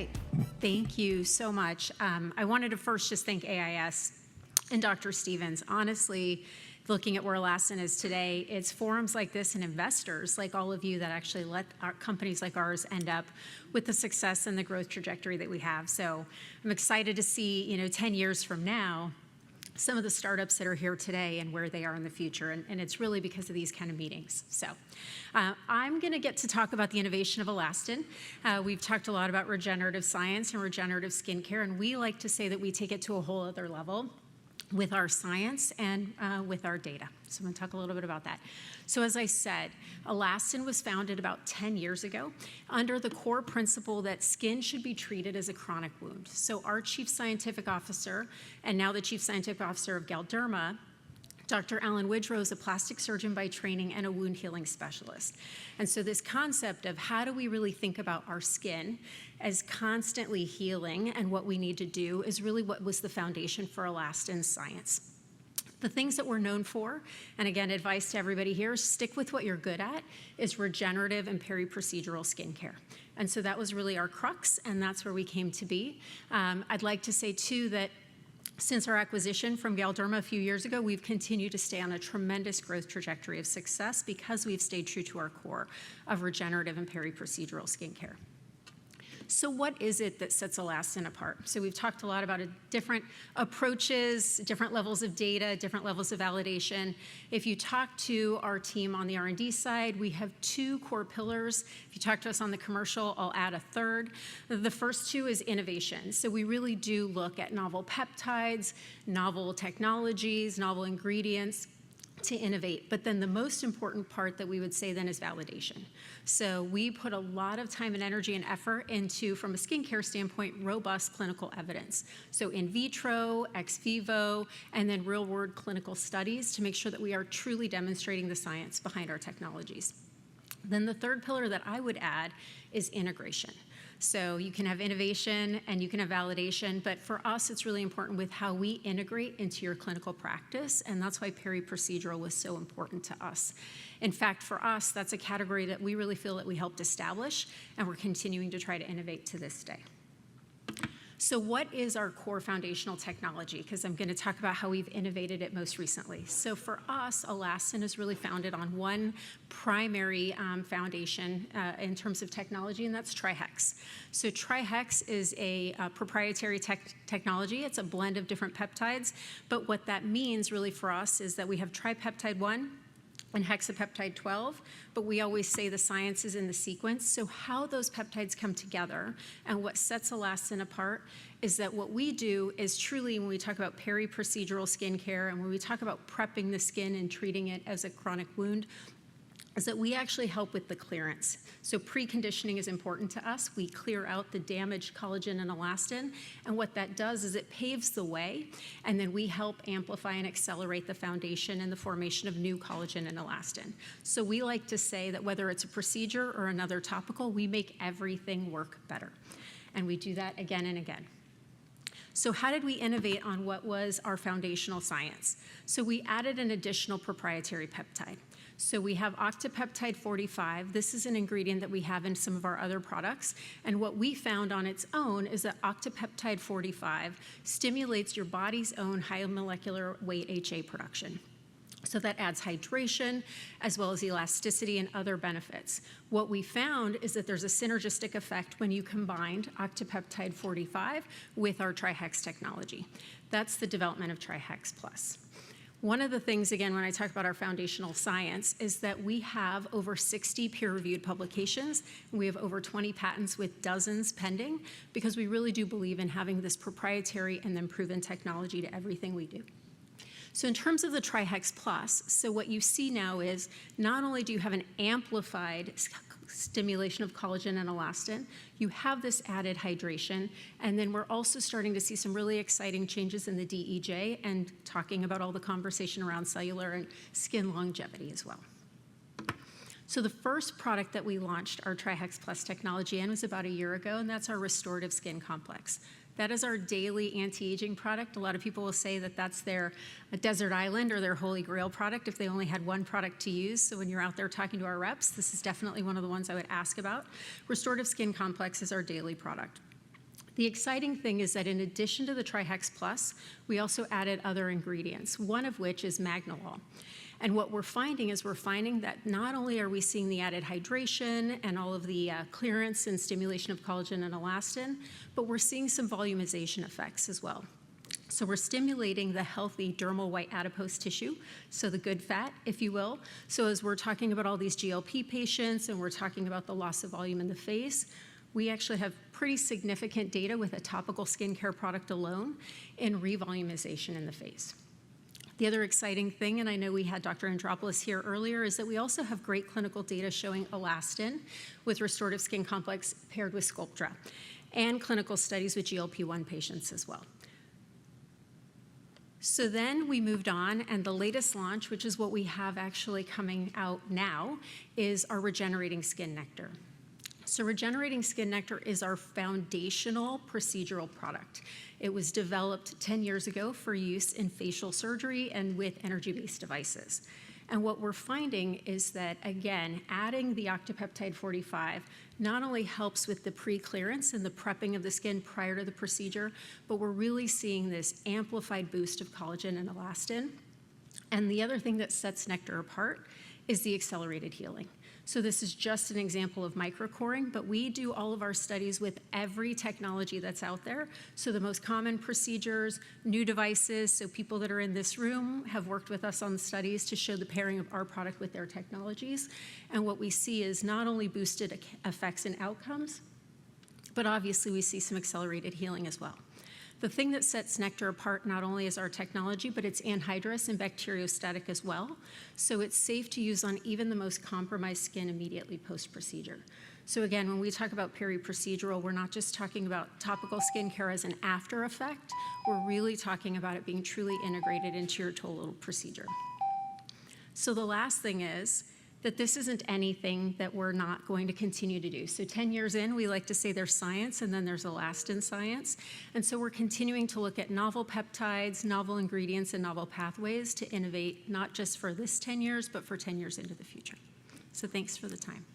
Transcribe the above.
right. Thank you so much. I wanted to first just thank AIS and Dr. Stevens. Honestly, looking at where Alastin is today, it's forums like this and investors like all of you that actually let our companies like ours end up with the success and the growth trajectory that we have. So I'm excited to see, 10 years from now, some of the startups that are here today and where they are in the future. And it's really because of these kind of meetings. So I'm going to get to talk about the innovation of Alastin. We've talked a lot about regenerative science and regenerative skincare, and we like to say that we take it to a whole other level with our science and with our data. So I'm going to talk a little bit about that. So as I said, Alastin was founded about 10 years ago under the core principle that skin should be treated as a chronic wound. So our chief scientific officer, and now the chief scientific officer of Galderma, Dr. Alan Widrow, is a plastic surgeon by training and a wound healing specialist. And so this concept of how do we really think about our skin as constantly healing and what we need to do is really what was the foundation for Alastin's science. The things that we're known for, and again, advice to everybody here, stick with what you're good at, is regenerative and peri-procedural skincare. And so that was really our crux, and that's where we came to be. I'd like to say, too, that since our acquisition from Galderma a few years ago, we've continued to stay on a tremendous growth trajectory of success because we've stayed true to our core of regenerative and peri-procedural skincare. So what is it that sets Alastin apart? So we've talked a lot about different approaches, different levels of data, different levels of validation. If you talk to our team on the R&D side, we have two core pillars. If you talk to us on the commercial, I'll add a third. The first two is innovation. So we really do look at novel peptides, novel technologies, novel ingredients, to innovate. But then the most important part that we would say then is validation. So we put a lot of time and energy and effort into, from a skincare standpoint, robust clinical evidence. So in vitro, ex vivo, and then real-world clinical studies to make sure that we are truly demonstrating the science behind our technologies. Then the third pillar that I would add is integration. So you can have innovation and you can have validation, but for us, it's really important with how we integrate into your clinical practice, and that's why peri-procedural was so important to us. In fact, for us, that's a category that we really feel that we helped establish, and we're continuing to try to innovate to this day. So what is our core foundational technology? Because I'm going to talk about how we've innovated it most recently. So for us, Alastin is really founded on one primary foundation in terms of technology, and that's TriHex. So TriHex is a proprietary technology. It's a blend of different peptides, but what that means really for us is that we have tripeptide 1, and hexapeptide 12, but we always say the science is in the sequence. So how those peptides come together and what sets Alastin apart is that what we do is truly, when we talk about peri-procedural skincare and when we talk about prepping the skin and treating it as a chronic wound, is that we actually help with the clearance. So preconditioning is important to us. We clear out the damaged collagen and elastin, and what that does is it paves the way, and then we help amplify and accelerate the foundation and the formation of new collagen and elastin. So we like to say that whether it's a procedure or another topical, we make everything work better. And we do that again and again. So how did we innovate on what was our foundational science? So we added an additional proprietary peptide. So we have octapeptide 45. This is an ingredient that we have in some of our other products. And what we found on its own is that octapeptide 45 stimulates your body's own high molecular weight HA production. So that adds hydration as well as elasticity and other benefits. What we found is that there's a synergistic effect when you combined octapeptide 45 with our TriHex technology. That's the development of TriHex Plus. One of the things, again, when I talk about our foundational science, is that we have over 60 peer-reviewed publications, and we have over 20 patents with dozens pending, because we really do believe in having this proprietary and then proven technology to everything we do. So in terms of the TriHex Plus, so what you see now is not only do you have an amplified stimulation of collagen and elastin, you have this added hydration, and then we're also starting to see some really exciting changes in the DEJ and talking about all the conversation around cellular and skin longevity as well. So the first product that we launched our TriHex Plus technology in was about a year ago, and that's our Restorative Skin Complex. That is our daily anti-aging product. A lot of people will say that that's their desert island or their holy grail product if they only had one product to use. So when you're out there talking to our reps, this is definitely one of the ones I would ask about. Restorative Skin Complex is our daily product. The exciting thing is that in addition to the Trihex Plus, we also added other ingredients, one of which is Magnolol. And what we're finding is that not only are we seeing the added hydration and all of the clearance and stimulation of collagen and elastin, but we're seeing some volumization effects as well. So we're stimulating the healthy dermal white adipose tissue, so the good fat, if you will. So as we're talking about all these GLP patients and we're talking about the loss of volume in the face, we actually have pretty significant data with a topical skincare product alone in revolumization in the face. The other exciting thing, and I know we had Dr. Andropoulos here earlier, is that we also have great clinical data showing Alastin with restorative skin complex paired with Sculptra, and clinical studies with GLP-1 patients as well. So then we moved on, and the latest launch, which is what we have actually coming out now, is our Regenerating Skin Nectar. So Regenerating Skin Nectar is our foundational procedural product. It was developed 10 years ago for use in facial surgery and with energy-based devices. And what we're finding is that, again, adding the octapeptide 45 not only helps with the pre-clearance and the prepping of the skin prior to the procedure, but we're really seeing this amplified boost of collagen and elastin. And the other thing that sets Nectar apart is the accelerated healing. So this is just an example of microcoring, but we do all of our studies with every technology that's out there. So the most common procedures, new devices, so people that are in this room have worked with us on studies to show the pairing of our product with their technologies. And what we see is not only boosted effects and outcomes, but obviously we see some accelerated healing as well. The thing that sets Nectar apart not only is our technology, but it's anhydrous and bacteriostatic as well. So it's safe to use on even the most compromised skin immediately post-procedure. So again, when we talk about peri-procedural, we're not just talking about topical skincare as an after effect. We're really talking about it being truly integrated into your total procedure. So the last thing is that this isn't anything that we're not going to continue to do. So 10 years in, we like to say there's science and then there's elastin science. And so we're continuing to look at novel peptides, novel ingredients, and novel pathways to innovate, not just for this 10 years, but for 10 years into the future. So thanks for the time.